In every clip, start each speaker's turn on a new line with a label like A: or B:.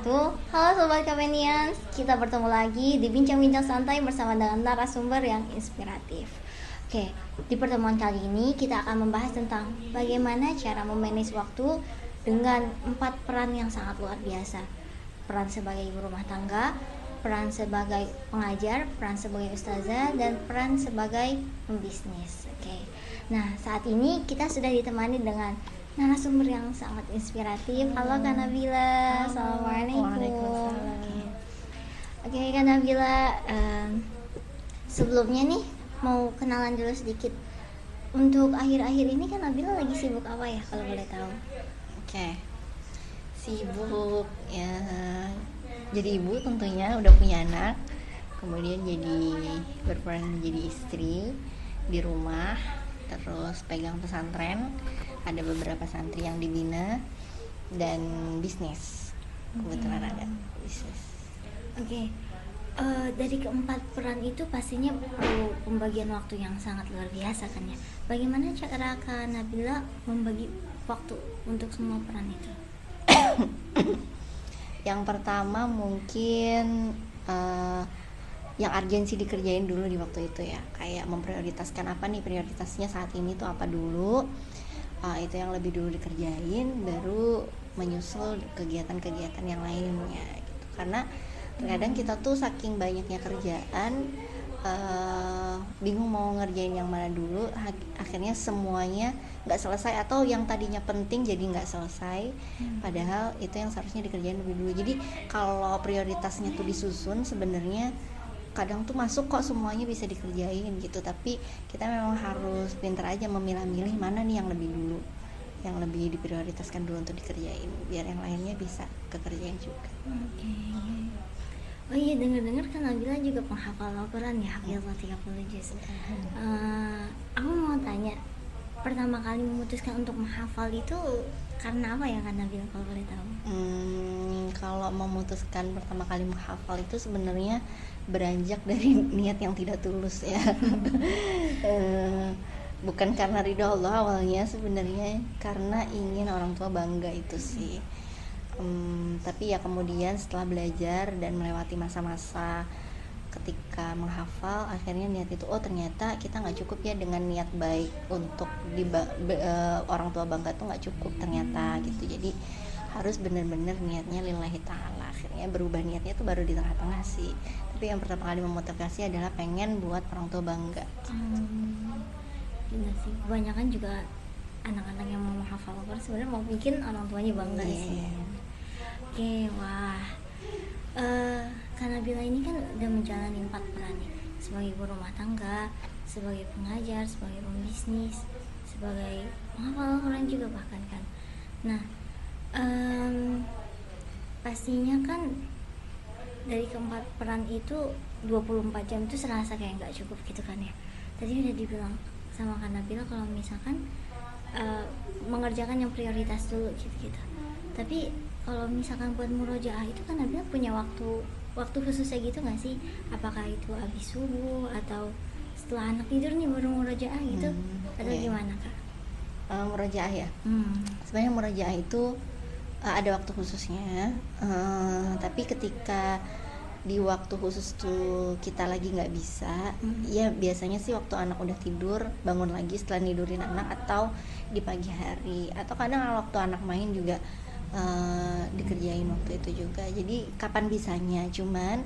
A: wabarakatuh. Halo Sobat Kamenians, kita bertemu lagi di Bincang-Bincang Santai bersama dengan narasumber yang inspiratif. Oke, di pertemuan kali ini kita akan membahas tentang bagaimana cara memanage waktu dengan 4 peran yang sangat luar biasa. Peran sebagai ibu rumah tangga, peran sebagai pengajar, peran sebagai ustazah, dan peran sebagai pembisnis. Oke, nah saat ini kita sudah ditemani dengan narasumber yang sangat inspiratif. Halo Kak Nabila. Assalamualaikum.
B: Waalaikumsalam.
A: Oke Kak Nabila, sebelumnya nih mau kenalan dulu sedikit. Untuk akhir-akhir ini Kak Nabila lagi sibuk apa ya kalau boleh tahu?
B: Oke. Sibuk ya, jadi ibu tentunya, udah punya anak, kemudian jadi berperan menjadi istri di rumah, terus pegang pesantren, ada beberapa santri yang dibina, dan bisnis. Kebetulan ada bisnis.
A: Oke, dari keempat peran itu pastinya perlu pembagian waktu yang sangat luar biasa kan ya. Bagaimana cara Kak Nabila membagi waktu untuk semua peran itu?
B: Yang pertama mungkin yang urgensi dikerjain dulu di waktu itu ya, kayak memprioritaskan apa nih, prioritasnya saat ini tuh apa dulu. Itu yang lebih dulu dikerjain, baru menyusul kegiatan-kegiatan yang lainnya gitu. Karena terkadang kita tuh saking banyaknya kerjaan, bingung mau ngerjain yang mana dulu, akhirnya semuanya nggak selesai, atau yang tadinya penting jadi nggak selesai, padahal itu yang seharusnya dikerjain lebih dulu. Jadi kalau prioritasnya tuh disusun, sebenarnya kadang tuh masuk kok, semuanya bisa dikerjain gitu, tapi kita memang harus pintar aja memilah-milih mana nih yang lebih dulu, yang lebih diprioritaskan dulu untuk dikerjain, biar yang lainnya bisa kekerjain juga.
A: Oke. Oh iya, dengar-dengar kan Nabila juga penghafal Al-Quran ya, hafizah 30 juz. Aku mau tanya, pertama kali memutuskan untuk menghafal itu karena apa ya Kak Nabila kalau boleh tahu?
B: Kalau memutuskan pertama kali menghafal itu sebenarnya beranjak dari niat yang tidak tulus ya. Bukan karena ridho Allah awalnya, sebenarnya karena ingin orang tua bangga itu sih. Tapi ya kemudian setelah belajar dan melewati masa-masa ketika menghafal, akhirnya niat itu, oh ternyata kita nggak cukup ya dengan niat baik untuk orang tua bangga tuh nggak cukup ternyata gitu. Jadi harus benar-benar niatnya lillahi ta'ala. Akhirnya berubah niatnya tuh baru di tengah-tengah sih, tapi yang pertama kali memotivasi adalah pengen buat orang tua bangga.
A: Benar sih, kebanyakan juga anak-anak yang mau menghafal Al-Quran sebenarnya mau bikin orang tuanya bangga sih. Oke, wah. Kak Nabila ini kan udah menjalani 4 peran nih, sebagai ibu rumah tangga, sebagai pengajar, sebagai pembisnis, sebagai penghafal Al-Quran juga bahkan kan. Nah, pastinya kan dari keempat peran itu 24 jam itu serasa kayak nggak cukup gitu kan ya. Tadi udah dibilang sama Kak Nabila kalau misalkan mengerjakan yang prioritas dulu gitu-gitu. Tapi kalau misalkan buat murojaah itu kan Nabila punya waktu khususnya gitu nggak sih? Apakah itu habis subuh atau setelah anak tidur nih baru murojaah gitu? Atau gimana Kak?
B: Murojaah ya. Sebenarnya murojaah itu ada waktu khususnya, tapi ketika di waktu khusus tuh kita lagi nggak bisa, ya biasanya sih waktu anak udah tidur, bangun lagi setelah nidurin anak, atau di pagi hari, atau kadang waktu anak main juga dikerjain waktu itu juga. Jadi kapan bisanya, cuman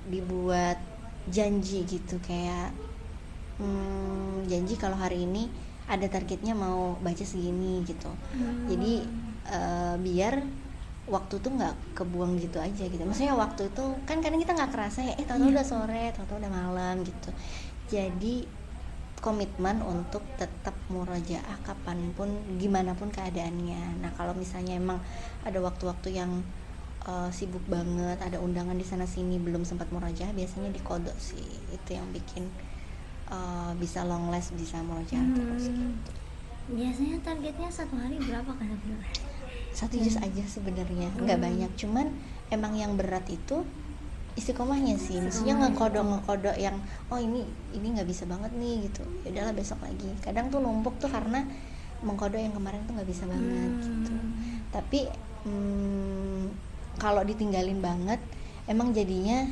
B: dibuat janji gitu, kayak janji kalau hari ini ada targetnya mau baca segini gitu. Jadi biar waktu tuh nggak kebuang gitu aja gitu. Maksudnya waktu itu kan kadang kita nggak kerasa ya, tahu-tahu udah sore, tahu-tahu udah malam gitu. Jadi komitmen untuk tetap murojaah kapanpun, gimana pun keadaannya. Nah kalau misalnya emang ada waktu-waktu yang sibuk banget, ada undangan di sana sini, belum sempat murojaah, biasanya dikodok sih. Itu yang bikin bisa long last, bisa murojaah terus gitu.
A: Biasanya targetnya satu hari berapa kan?
B: 1 juz aja sebenarnya, nggak banyak. Cuman emang yang berat itu istiqomahnya sih, maksudnya ngekodok yang ini nggak bisa banget nih gitu, ya udahlah besok lagi. Kadang tuh numpuk tuh karena mengkodok yang kemarin tuh nggak bisa banget gitu. Tapi kalau ditinggalin banget emang jadinya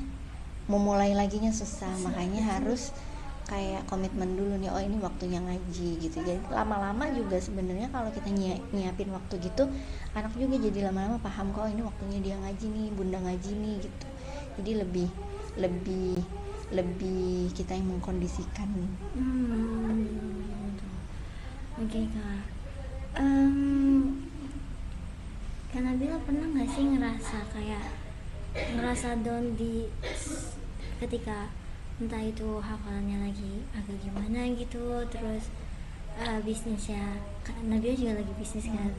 B: mau mulai laginya susah, makanya harus kayak komitmen dulu nih, oh ini waktunya ngaji gitu. Jadi lama-lama juga sebenarnya kalau kita nyiapin waktu gitu, anak juga jadi lama-lama paham kok ini waktunya dia ngaji nih, bunda ngaji nih gitu. Jadi lebih lebih lebih kita yang mengkondisikan.
A: Oke Kak, Kak Nabila pernah nggak sih ngerasa down ketika entah itu hafalannya lagi agak gimana gitu, terus bisnisnya Kak Nabila juga lagi bisnis kan,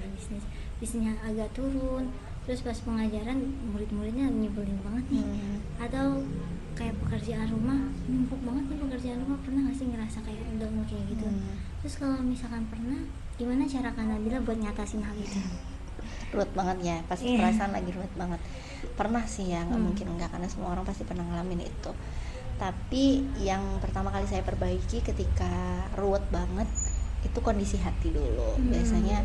A: bisnisnya agak turun, terus pas pengajaran murid-muridnya nyebelin banget nih, atau kayak pekerjaan rumah numpuk banget nih, pekerjaan rumah pernah nggak sih ngerasa kayak down kayak gitu? Terus kalau misalkan pernah, gimana cara Kak Nabila buat nyatasin hal itu?
B: Ruwet banget ya, pasti perasaan lagi ruwet banget. Pernah sih ya, nggak mungkin enggak, karena semua orang pasti pernah ngalamin itu. Tapi yang pertama kali saya perbaiki ketika ruwet banget itu kondisi hati dulu. Biasanya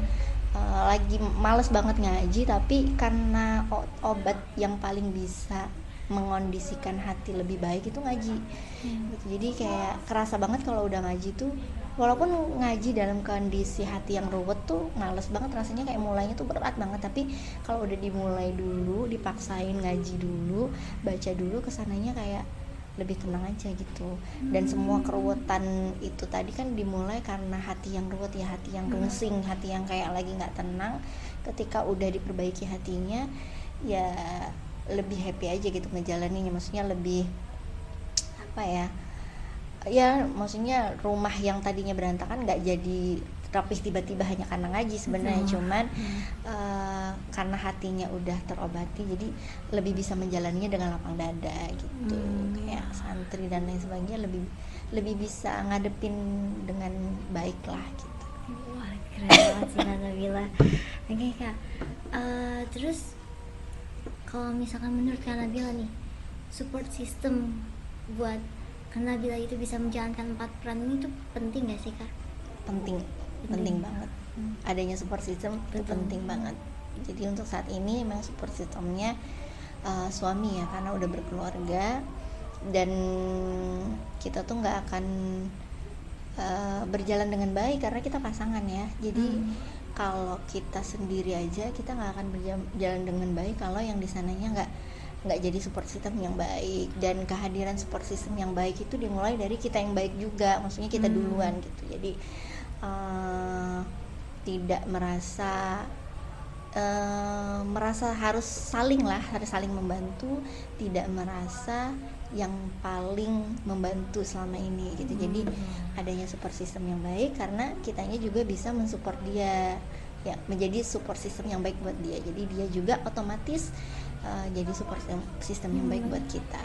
B: lagi males banget ngaji, tapi karena obat yang paling bisa mengondisikan hati lebih baik itu ngaji. Gitu. Jadi kayak kerasa banget kalau udah ngaji tuh, walaupun ngaji dalam kondisi hati yang ruwet tuh males banget rasanya, kayak mulainya tuh berat banget. Tapi kalau udah dimulai dulu, dipaksain ngaji dulu, baca dulu, kesananya kayak lebih tenang aja gitu. Dan semua keruwetan itu tadi kan dimulai karena hati yang ruwet ya, hati yang rungsing, hati yang kayak lagi nggak tenang. Ketika udah diperbaiki hatinya, ya lebih happy aja gitu ngejalaninnya. Maksudnya lebih apa ya, maksudnya rumah yang tadinya berantakan nggak jadi rapih tiba-tiba hanya karena ngaji sebenarnya. Cuman karena hatinya udah terobati, jadi lebih bisa menjalaninya dengan lapang dada gitu. Kayak santri dan lain sebagainya lebih bisa ngadepin dengan baik lah gitu.
A: Wah, keren banget sih Kak Nabila. Oke Kak, terus kalau misalkan menurut Kak Nabila nih, support system buat Kak Nabila itu bisa menjalankan 4 peran ini tuh penting gak sih Kak?
B: Penting banget. Adanya support system itu penting banget. Jadi untuk saat ini memang support systemnya suami ya, karena udah berkeluarga dan kita tuh nggak akan berjalan dengan baik karena kita pasangan ya. Jadi kalau kita sendiri aja kita nggak akan berjalan dengan baik kalau yang di sananya nggak jadi support system yang baik. Dan kehadiran support system yang baik itu dimulai dari kita yang baik juga, maksudnya kita duluan gitu. Jadi tidak merasa harus saling membantu, tidak merasa yang paling membantu selama ini gitu. Jadi adanya support system yang baik karena kitanya juga bisa mensupport dia ya, menjadi support system yang baik buat dia. Jadi dia juga otomatis jadi support system yang baik buat kita.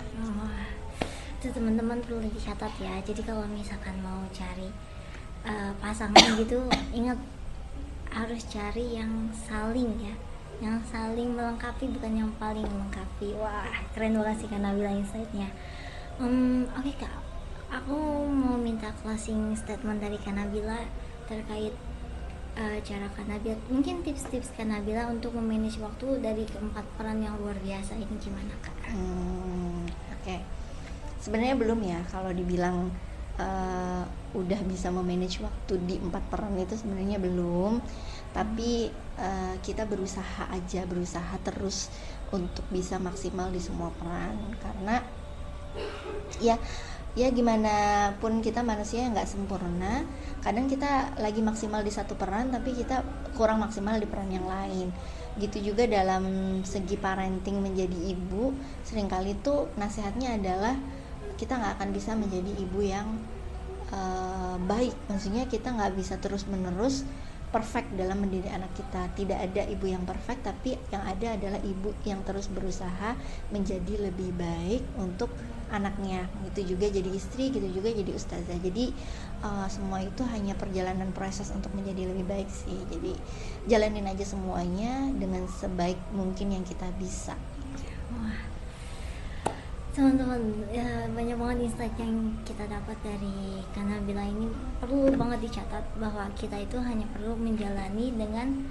A: Itu teman-teman perlu dicatat ya. Jadi kalau misalkan mau cari pasangan gitu, ingat harus cari yang saling ya, yang saling melengkapi, bukan yang paling melengkapi. Wah, keren banget sih Kak Nabila insight-nya. Oke Kak, aku mau minta closing statement dari Kak Nabila terkait cara Kak Nabila, mungkin tips-tips Kak Nabila untuk memanage waktu dari keempat peran yang luar biasa ini gimana Kak?
B: Oke. Sebenarnya belum ya kalau dibilang udah bisa memanage waktu di 4 peran itu, sebenarnya belum. Tapi kita berusaha terus untuk bisa maksimal di semua peran, karena ya gimana pun kita manusia yang nggak sempurna. Kadang kita lagi maksimal di satu peran tapi kita kurang maksimal di peran yang lain. Gitu juga dalam segi parenting, menjadi ibu, seringkali tuh nasihatnya adalah kita nggak akan bisa menjadi ibu yang baik. Maksudnya kita nggak bisa terus menerus perfect dalam mendidik anak kita. Tidak ada ibu yang perfect, tapi yang ada adalah ibu yang terus berusaha menjadi lebih baik untuk anaknya. Gitu juga jadi istri, gitu juga jadi ustazah. Jadi semua itu hanya perjalanan proses untuk menjadi lebih baik sih. Jadi jalanin aja semuanya dengan sebaik mungkin yang kita bisa.
A: Wah, teman-teman ya, banyak banget insight yang kita dapat dari Kak Nabila ini. Perlu banget dicatat bahwa kita itu hanya perlu menjalani dengan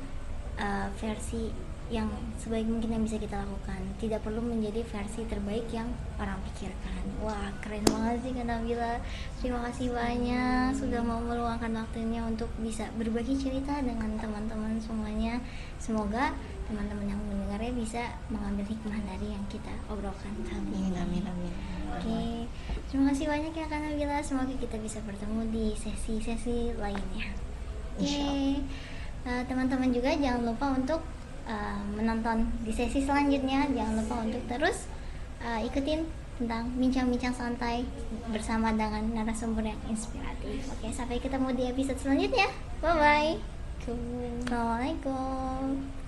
A: versi yang sebaik mungkin yang bisa kita lakukan. Tidak perlu menjadi versi terbaik yang orang pikirkan. Wah, keren banget sih Kak Nabila. Terima kasih banyak sudah mau meluangkan waktunya untuk bisa berbagi cerita dengan teman-teman semuanya. Semoga teman-teman yang mendengarnya bisa mengambil hikmah dari yang kita obrolkan kali ini.
B: Amin, amin, amin.
A: Oke, terima kasih banyak ya Kak Nabila. Semoga kita bisa bertemu di sesi-sesi lainnya.
B: Insya
A: Oke, teman-teman juga jangan lupa untuk menonton di sesi selanjutnya. Jangan lupa untuk terus ikutin tentang bincang-bincang santai bersama dengan narasumber yang inspiratif. Oke, sampai ketemu di episode selanjutnya. Bye bye. Assalamualaikum.